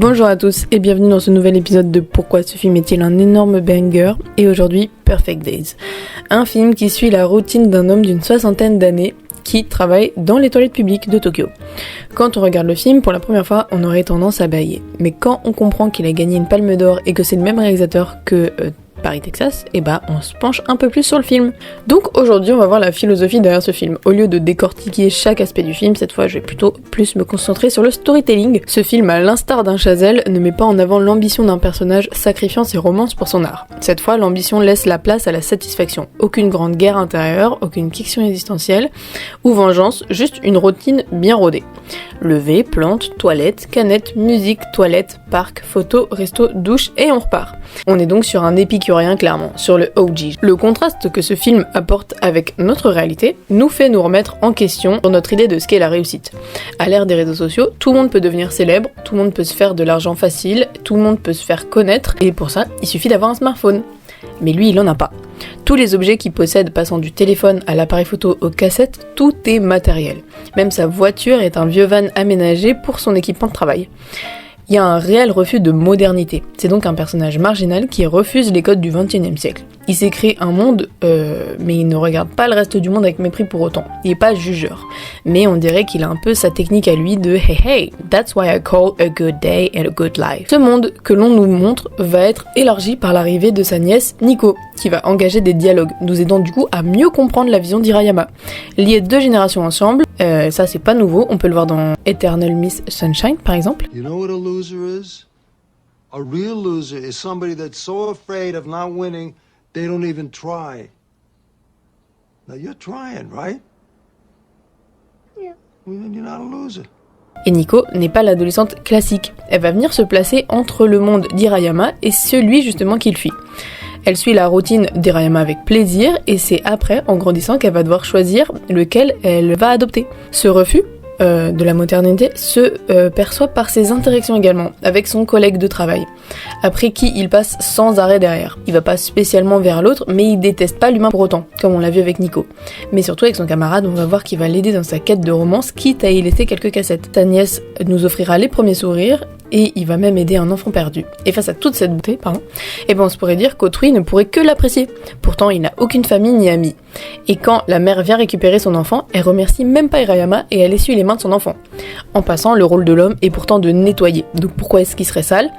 Bonjour à tous et bienvenue dans ce nouvel épisode de Pourquoi ce film est-il un énorme banger, et aujourd'hui Perfect Days, un film qui suit la routine d'un homme d'une soixantaine d'années qui travaille dans les toilettes publiques de Tokyo. Quand on regarde le film pour la première fois, on aurait tendance à bâiller, mais quand on comprend qu'il a gagné une palme d'or et que c'est le même réalisateur que Paris, Texas, on se penche un peu plus sur le film. Donc aujourd'hui, on va voir la philosophie derrière ce film. Au lieu de décortiquer chaque aspect du film, cette fois, je vais plutôt plus me concentrer sur le storytelling. Ce film, à l'instar d'un Chazelle, ne met pas en avant l'ambition d'un personnage sacrifiant ses romances pour son art. Cette fois, l'ambition laisse la place à la satisfaction. Aucune grande guerre intérieure, aucune fiction existentielle ou vengeance, juste une routine bien rodée. Lever, plantes, toilettes, canettes, musique, toilettes, parc, photos, resto, douche et on repart. On est donc sur un épicurien clairement, sur le OG. Le contraste que ce film apporte avec notre réalité nous fait nous remettre en question sur notre idée de ce qu'est la réussite. À l'ère des réseaux sociaux, tout le monde peut devenir célèbre, tout le monde peut se faire de l'argent facile, tout le monde peut se faire connaître et pour ça, il suffit d'avoir un smartphone. Mais lui, il en a pas. Tous les objets qu'il possède, passant du téléphone à l'appareil photo aux cassettes, tout est matériel. Même sa voiture est un vieux van aménagé pour son équipement de travail. Il y a un réel refus de modernité. C'est donc un personnage marginal qui refuse les codes du XXIe siècle. Il s'est créé un monde, mais il ne regarde pas le reste du monde avec mépris pour autant. Il est pas jugeur. Mais on dirait qu'il a un peu sa technique à lui de « Hey hey, that's why I call a good day and a good life ». Ce monde que l'on nous montre va être élargi par l'arrivée de sa nièce Nico, qui va engager des dialogues, nous aidant du coup à mieux comprendre la vision d'Hirayama. Lier deux générations ensemble, ça c'est pas nouveau, on peut le voir dans Eternal Miss Sunshine par exemple. You know what a loser is? A real loser is somebody that's so afraid of not winning, they don't even try. Now you're trying, right? Yeah. Well, then you're not a loser. Et Nico n'est pas l'adolescente classique, elle va venir se placer entre le monde d'Hirayama et celui justement qu'il fuit. Elle suit la routine d'Hirayama avec plaisir et c'est après, en grandissant, qu'elle va devoir choisir lequel elle va adopter. Ce refus de la modernité se perçoit par ses interactions également avec son collègue de travail, après qui il passe sans arrêt derrière. Il va pas spécialement vers l'autre, mais il déteste pas l'humain pour autant, comme on l'a vu avec Nico. Mais surtout avec son camarade, on va voir qu'il va l'aider dans sa quête de romance, quitte à y laisser quelques cassettes. Sa nièce nous offrira les premiers sourires, et il va même aider un enfant perdu. Et face à toute cette beauté, on se pourrait dire qu'autrui ne pourrait que l'apprécier. Pourtant, il n'a aucune famille ni amis. Et quand la mère vient récupérer son enfant, elle remercie même pas Hirayama et elle essuie les mains de son enfant. En passant, le rôle de l'homme est pourtant de nettoyer. Donc pourquoi est-ce qu'il serait sale ?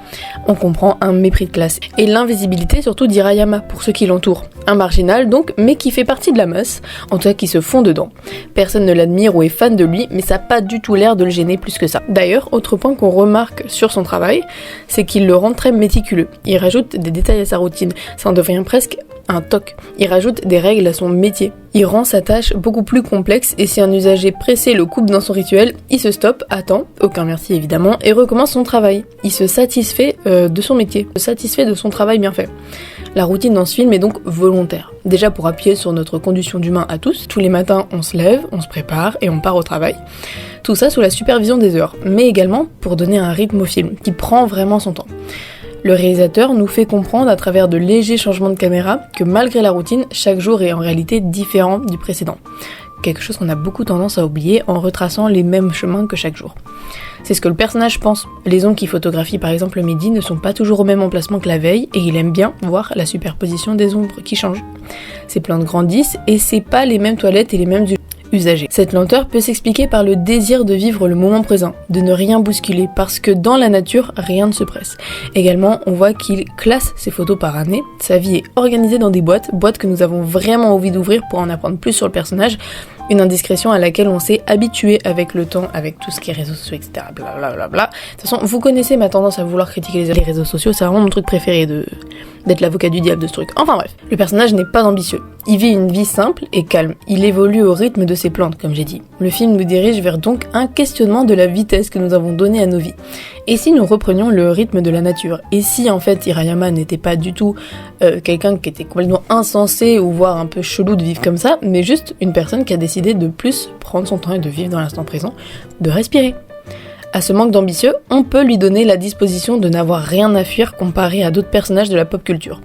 On comprend un mépris de classe. Et l'invisibilité surtout d'Hirayama pour ceux qui l'entourent. Un marginal donc, mais qui fait partie de la masse, en tout cas qui se fond dedans. Personne ne l'admire ou est fan de lui, mais ça n'a pas du tout l'air de le gêner plus que ça. D'ailleurs, autre point qu'on remarque sur son travail, c'est qu'il le rend très méticuleux. Il rajoute des détails à sa routine, ça en devient presque un toc. Il rajoute des règles à son métier. Il rend sa tâche beaucoup plus complexe et si un usager pressé le coupe dans son rituel, il se stoppe, attend, aucun merci évidemment, et recommence son travail. Il se satisfait de son métier, se satisfait de son travail bien fait. La routine dans ce film est donc volontaire. Déjà pour appuyer sur notre condition d'humain à tous, tous les matins on se lève, on se prépare et on part au travail. Tout ça sous la supervision des heures, mais également pour donner un rythme au film, qui prend vraiment son temps. Le réalisateur nous fait comprendre à travers de légers changements de caméra que malgré la routine, chaque jour est en réalité différent du précédent. Quelque chose qu'on a beaucoup tendance à oublier en retraçant les mêmes chemins que chaque jour. C'est ce que le personnage pense. Les ombres qui photographient par exemple le midi ne sont pas toujours au même emplacement que la veille et il aime bien voir la superposition des ombres qui changent. Ces plantes grandissent et c'est pas les mêmes toilettes et les mêmes usagers. Cette lenteur peut s'expliquer par le désir de vivre le moment présent, de ne rien bousculer, parce que dans la nature, rien ne se presse. Également, on voit qu'il classe ses photos par année, sa vie est organisée dans des boîtes que nous avons vraiment envie d'ouvrir pour en apprendre plus sur le personnage, une indiscrétion à laquelle on s'est habitué avec le temps, avec tout ce qui est réseaux sociaux, etc. Blablabla. De toute façon, vous connaissez ma tendance à vouloir critiquer les réseaux sociaux, c'est vraiment mon truc préféré d'être l'avocat du diable de ce truc. Enfin bref, le personnage n'est pas ambitieux. Il vit une vie simple et calme. Il évolue au rythme de ses plantes, comme j'ai dit. Le film nous dirige vers donc un questionnement de la vitesse que nous avons donnée à nos vies. Et si nous reprenions le rythme de la nature ? Et si en fait Hirayama n'était pas du tout quelqu'un qui était complètement insensé ou voire un peu chelou de vivre comme ça, mais juste une personne qui a décidé de plus prendre son temps et de vivre dans l'instant présent, de respirer. À ce manque d'ambitieux, on peut lui donner la disposition de n'avoir rien à fuir comparé à d'autres personnages de la pop culture.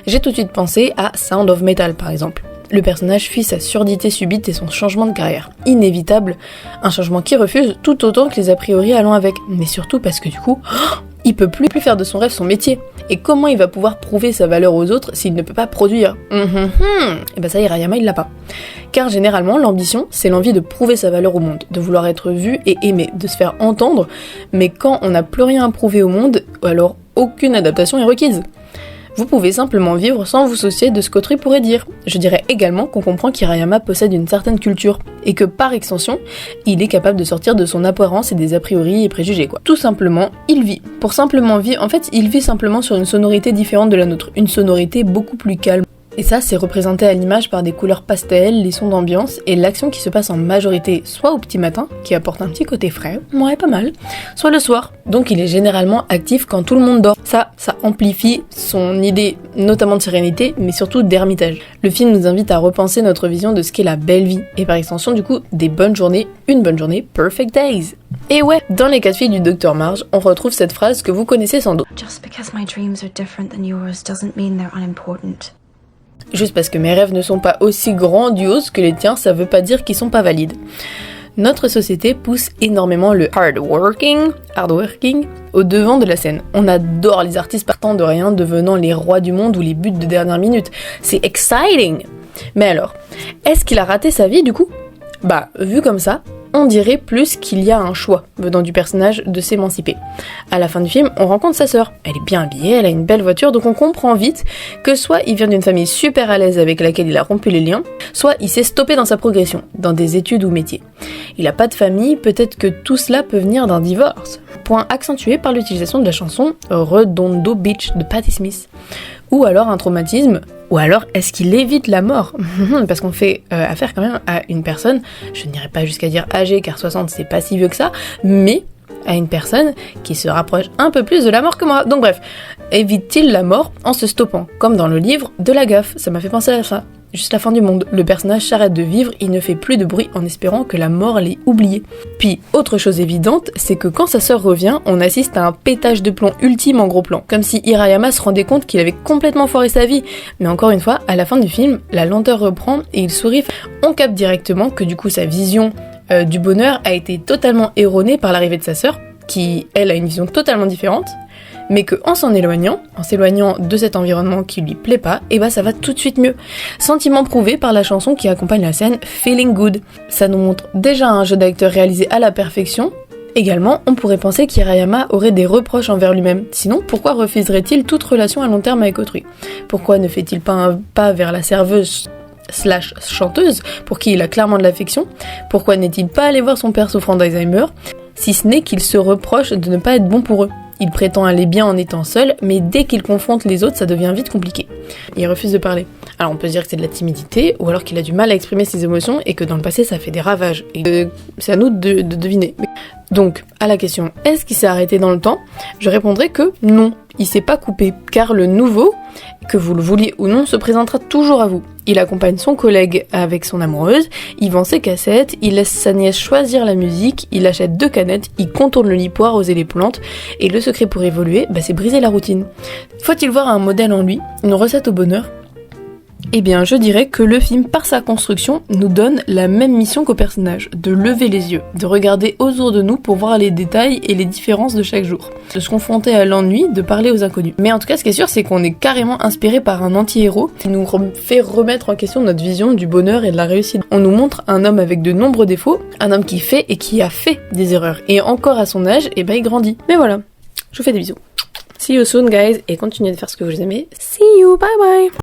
J'ai tout de suite pensé à Sound of Metal par exemple. Le personnage fuit sa surdité subite et son changement de carrière. Inévitable, un changement qu'il refuse tout autant que les a priori allant avec. Mais surtout parce que du coup, il peut plus faire de son rêve son métier. Et comment il va pouvoir prouver sa valeur aux autres s'il ne peut pas produire? Et ben ça, Hirayama, il l'a pas. Car généralement, l'ambition, c'est l'envie de prouver sa valeur au monde, de vouloir être vu et aimé, de se faire entendre, mais quand on n'a plus rien à prouver au monde, alors aucune adaptation est requise. Vous pouvez simplement vivre sans vous soucier de ce qu'autrui pourrait dire. Je dirais également qu'on comprend qu'Hirayama possède une certaine culture, et que par extension, il est capable de sortir de son apparence et des a priori et préjugés, quoi. Tout simplement, il vit. Pour simplement vivre, en fait, il vit simplement sur une sonorité différente de la nôtre, une sonorité beaucoup plus calme. Et ça, c'est représenté à l'image par des couleurs pastel, les sons d'ambiance et l'action qui se passe en majorité soit au petit matin, qui apporte un petit côté frais, ouais pas mal, soit le soir. Donc il est généralement actif quand tout le monde dort. Ça amplifie son idée notamment de sérénité, mais surtout d'ermitage. Le film nous invite à repenser notre vision de ce qu'est la belle vie, et par extension du coup, des bonnes journées, une bonne journée, perfect days. Et ouais, dans les 4 filles du Dr Marge, on retrouve cette phrase que vous connaissez sans doute. Just because my dreams are different than yours doesn't mean they're unimportant. Juste parce que mes rêves ne sont pas aussi grandioses que les tiens, ça veut pas dire qu'ils sont pas valides. Notre société pousse énormément le hardworking au devant de la scène. On adore les artistes partant de rien, devenant les rois du monde ou les buts de dernière minute. C'est exciting! Mais alors, est-ce qu'il a raté sa vie du coup? Bah, vu comme ça, on dirait plus qu'il y a un choix venant du personnage de s'émanciper. À la fin du film, on rencontre sa sœur. Elle est bien habillée, elle a une belle voiture, donc on comprend vite que soit il vient d'une famille super à l'aise avec laquelle il a rompu les liens, soit il s'est stoppé dans sa progression, dans des études ou métiers. Il a pas de famille, peut-être que tout cela peut venir d'un divorce. Point accentué par l'utilisation de la chanson Redondo Beach de Patti Smith. Ou alors un traumatisme, ou alors est-ce qu'il évite la mort? Parce qu'on fait affaire quand même à une personne, je n'irai pas jusqu'à dire âgée car 60 c'est pas si vieux que ça, mais à une personne qui se rapproche un peu plus de la mort que moi. Donc bref, évite-t-il la mort en se stoppant? Comme dans le livre de la gaffe, ça m'a fait penser à ça. Juste la fin du monde. Le personnage s'arrête de vivre, il ne fait plus de bruit en espérant que la mort l'ait oublié. Puis, autre chose évidente, c'est que quand sa sœur revient, on assiste à un pétage de plomb ultime en gros plan. Comme si Hirayama se rendait compte qu'il avait complètement foiré sa vie. Mais encore une fois, à la fin du film, la lenteur reprend et il sourit. On capte directement que du coup sa vision du bonheur a été totalement erronée par l'arrivée de sa sœur, qui, elle, a une vision totalement différente. Mais qu'en s'éloignant de cet environnement qui lui plaît pas, et bah ça va tout de suite mieux. Sentiment prouvé par la chanson qui accompagne la scène Feeling Good. Ça nous montre déjà un jeu d'acteur réalisé à la perfection. Également, on pourrait penser qu'Hirayama aurait des reproches envers lui-même. Sinon, pourquoi refuserait-il toute relation à long terme avec autrui? Pourquoi ne fait-il pas un pas vers la serveuse / chanteuse, pour qui il a clairement de l'affection? Pourquoi n'est-il pas allé voir son père souffrant d'Alzheimer? Si ce n'est qu'il se reproche de ne pas être bon pour eux. Il prétend aller bien en étant seul, mais dès qu'il confronte les autres, ça devient vite compliqué. Il refuse de parler. Alors on peut se dire que c'est de la timidité, ou alors qu'il a du mal à exprimer ses émotions, et que dans le passé ça fait des ravages. Et c'est à nous de deviner. Donc, à la question, est-ce qu'il s'est arrêté dans le temps? Je répondrai que non, il s'est pas coupé, car le nouveau, que vous le vouliez ou non, se présentera toujours à vous. Il accompagne son collègue avec son amoureuse, il vend ses cassettes, il laisse sa nièce choisir la musique, il achète 2 canettes, il contourne le lit pour arroser les plantes, et le secret pour évoluer, c'est briser la routine. Faut-il voir un modèle en lui, une recette au bonheur? Eh bien, je dirais que le film, par sa construction, nous donne la même mission qu'au personnage, de lever les yeux, de regarder autour de nous pour voir les détails et les différences de chaque jour, de se confronter à l'ennui, de parler aux inconnus. Mais en tout cas, ce qui est sûr, c'est qu'on est carrément inspiré par un anti-héros qui nous fait remettre en question notre vision du bonheur et de la réussite. On nous montre un homme avec de nombreux défauts, un homme qui fait et qui a fait des erreurs. Et encore à son âge, il grandit. Mais voilà, je vous fais des bisous. See you soon, guys, et continuez de faire ce que vous aimez. See you, bye bye!